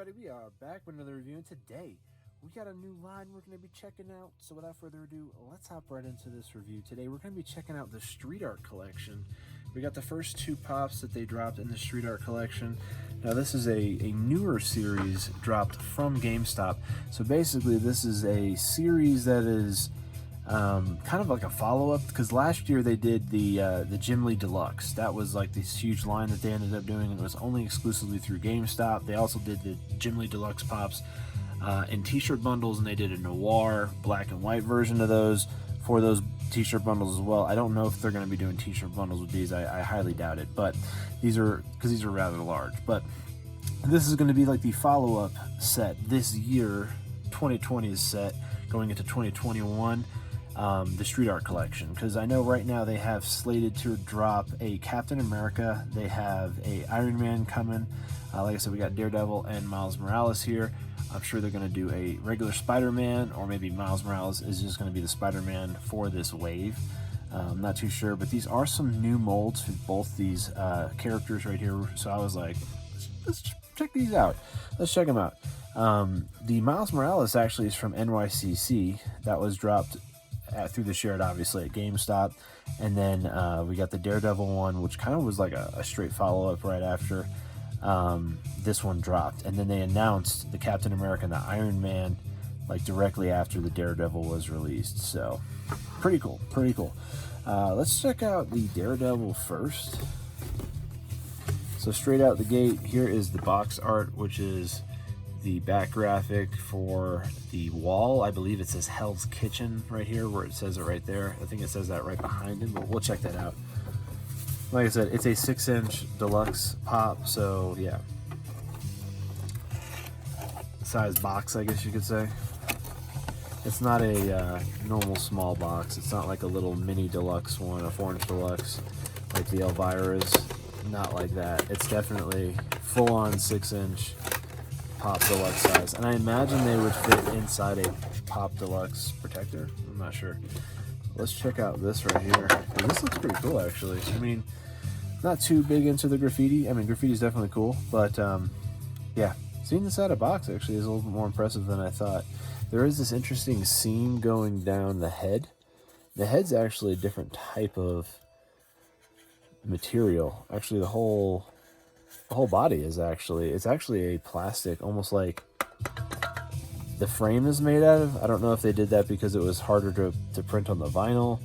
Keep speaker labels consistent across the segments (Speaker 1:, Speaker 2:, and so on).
Speaker 1: We are back with another review, and today we got a new line we're going to be checking out. So without further ado, let's hop right into this review. Today we're going to be checking out the Street Art collection. We got the first two pops that they dropped in the Street Art collection. Now this is a newer series dropped from GameStop. So basically this is a series that is kind of like a follow-up, because last year they did the Jim Lee Deluxe. That was like this huge line that they ended up doing, and it was only exclusively through GameStop. They also did the Jim Lee Deluxe pops in t-shirt bundles, and they did a noir black and white version of those for those t-shirt bundles as well. I don't know if they're going to be doing t-shirt bundles with these. I highly doubt it, but these are rather large. But this is going to be like the follow-up set this year, 2020's set, going into 2021. The Street Art collection, because I know right now they have slated to drop a Captain America, they have a Iron Man coming, like I said, we got Daredevil and Miles Morales here. I'm sure they're going to do a regular Spider-Man, or maybe Miles Morales is just going to be the Spider-Man for this wave. I'm not too sure, but these are some new molds for both these characters right here, so I was like, let's check these out. Let's check them out. The Miles Morales actually is from NYCC. That was dropped through the shared, obviously, at GameStop. And then we got the Daredevil one, which kind of was like a straight follow-up right after this one dropped. And then they announced the Captain America and the Iron Man like directly after the Daredevil was released. So pretty cool, pretty cool. Let's check out the Daredevil first. So straight out the gate, here is the box art, which is the back graphic for the wall. I believe it says Hell's Kitchen right here, where it says it right there. I think it says that right behind him, but we'll check that out. Like I said, it's a 6-inch deluxe pop, so yeah. Size box, I guess you could say. It's not a normal small box. It's not like a little mini deluxe one, a 4-inch deluxe, like the Elvira is. Not like that. It's definitely full-on 6-inch Pop Deluxe size, and I imagine they would fit inside a Pop Deluxe protector. I'm not sure. Let's check out this right here. This looks pretty cool, actually. I mean, not too big into the graffiti. I mean, graffiti is definitely cool, but yeah, seeing this out of box actually is a little bit more impressive than I thought. There is this interesting seam going down the head. The head's actually a different type of material. Actually, the whole body is actually a plastic, almost like the frame is made out of. I don't know if they did that because it was harder to print on the vinyl,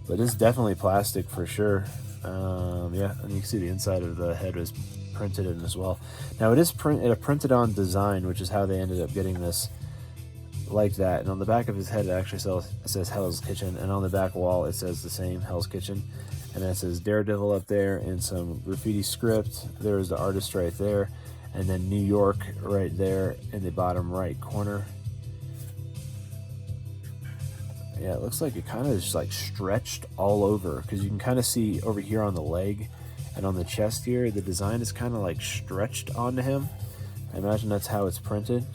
Speaker 1: but it's definitely plastic for sure. Yeah, and you can see the inside of the head is printed in as well. Now it is printed on design, which is how they ended up getting this like that. And on the back of his head it actually says Hell's Kitchen, and on the back wall it says the same, Hell's Kitchen. And then it says Daredevil up there in some graffiti script. There's the artist right there. And then New York right there in the bottom right corner. Yeah, it looks like it kind of is like stretched all over, because you can kind of see over here on the leg and on the chest here, the design is kind of like stretched onto him. I imagine that's how it's printed.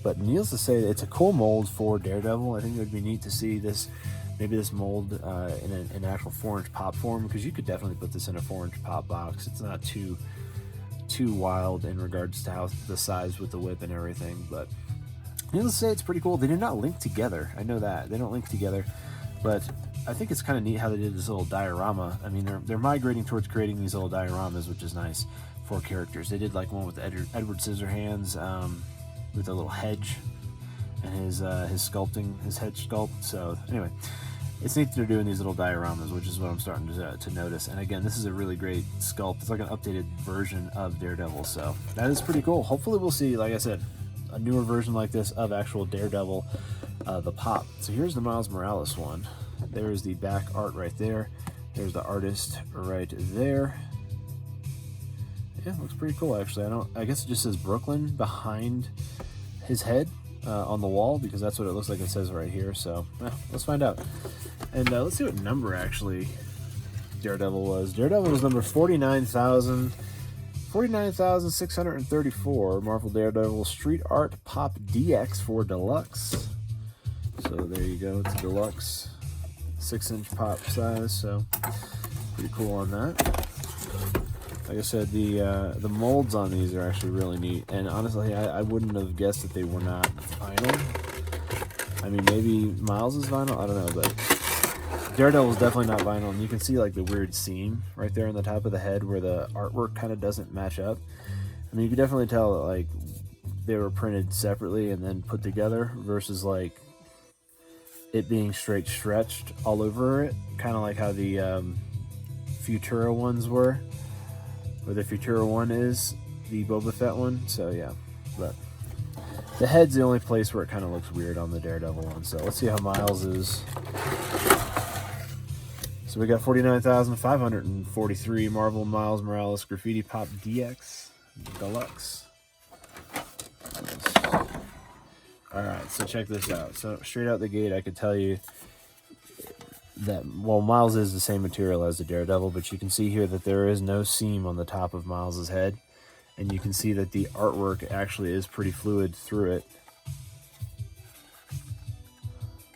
Speaker 1: But needless to say, it's a cool mold for Daredevil. I think it would be neat to see this. Maybe this mold in an actual 4-inch pop form, because you could definitely put this in a 4-inch pop box. It's not too wild in regards to how the size with the whip and everything. But needless to say, it's pretty cool. They did not link together. I know that they don't link together, but I think it's kind of neat how they did this little diorama. I mean, they're migrating towards creating these little dioramas, which is nice for characters. They did like one with Edward Scissorhands with a little hedge and his sculpting, his head sculpt. So anyway, it's neat they're doing these little dioramas, which is what I'm starting to notice. And again, this is a really great sculpt. It's like an updated version of Daredevil, so that is pretty cool. Hopefully we'll see, like I said, a newer version like this of actual Daredevil, the pop. So here's the Miles Morales one. There's the back art right there. There's the artist right there. Yeah, looks pretty cool actually. I guess it just says Brooklyn behind his head on the wall, because that's what it looks like it says right here. So let's find out, and let's see what number actually Daredevil was. Daredevil was number 49,634. Marvel Daredevil Street Art Pop DX for Deluxe. So there you go, it's a deluxe 6-inch pop size, so pretty cool on that. Like I said, the molds on these are actually really neat, and honestly, I wouldn't have guessed that they were not vinyl. I mean, maybe Miles is vinyl, I don't know, but Daredevil is definitely not vinyl, and you can see like the weird seam right there on the top of the head where the artwork kind of doesn't match up. I mean, you can definitely tell that like they were printed separately and then put together versus like it being straight stretched all over it, kind of like how the Futura ones were, where the Futura one is the Boba Fett one. So yeah, but the head's the only place where it kind of looks weird on the Daredevil one. So let's see how Miles is. So we got 49,543 Marvel Miles Morales Graffiti Pop DX Deluxe. Alright, so check this out. So straight out the gate, I could tell you that, well, Miles is the same material as the Daredevil, but you can see here that there is no seam on the top of Miles's head. And you can see that the artwork actually is pretty fluid through it.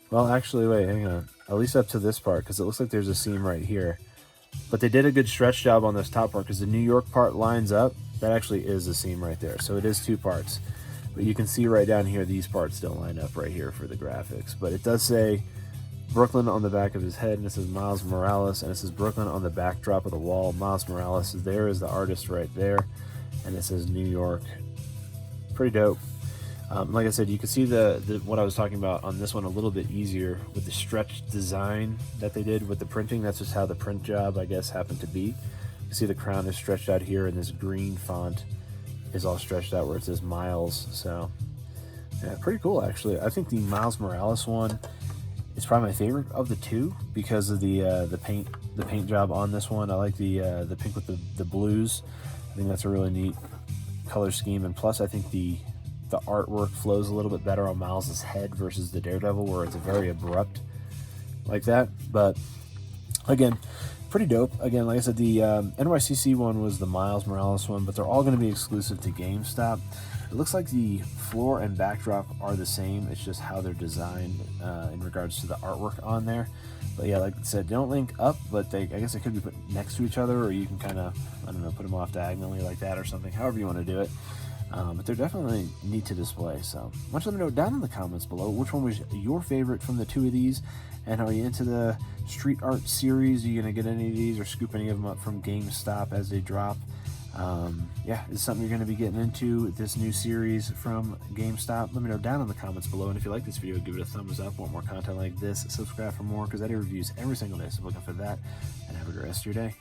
Speaker 1: Well, actually, wait, hang on. At least up to this part, because it looks like there's a seam right here. But they did a good stretch job on this top part, because the New York part lines up. That actually is a seam right there. So it is two parts. But you can see right down here, these parts don't line up right here for the graphics. But it does say Brooklyn on the back of his head, and it says Miles Morales, and it says Brooklyn on the backdrop of the wall. Miles Morales is there, is the artist right there, and it says New York. Pretty dope. Like I said, you can see the what I was talking about on this one a little bit easier with the stretched design that they did with the printing. That's just how the print job, I guess, happened to be. You see the crown is stretched out here, and this green font is all stretched out where it says Miles. So yeah, pretty cool actually. I think the Miles Morales one is probably my favorite of the two because of the paint job on this one. I like the pink with the blues. I think that's a really neat color scheme, and plus I think the artwork flows a little bit better on Miles's head versus the Daredevil, where it's very abrupt like that. But again, pretty dope. Again, like I said, the NYCC one was the Miles Morales one, but they're all going to be exclusive to GameStop. It looks like the floor and backdrop are the same. It's just how they're designed in regards to the artwork on there. But yeah, like I said, they don't link up, but I guess they could be put next to each other, or you can kind of, I don't know, put them off diagonally like that or something, however you want to do it. But they're definitely neat to display. So why don't you let me know down in the comments below which one was your favorite from the two of these, and are you into the street art series? Are you gonna get any of these or scoop any of them up from GameStop as they drop? Yeah, is something you're going to be getting into this new series from GameStop? Let me know down in the comments below, and if you like this video, give it a thumbs up. Want more content like this, subscribe for more, because I do reviews every single day, so looking for that, and have a great rest of your day.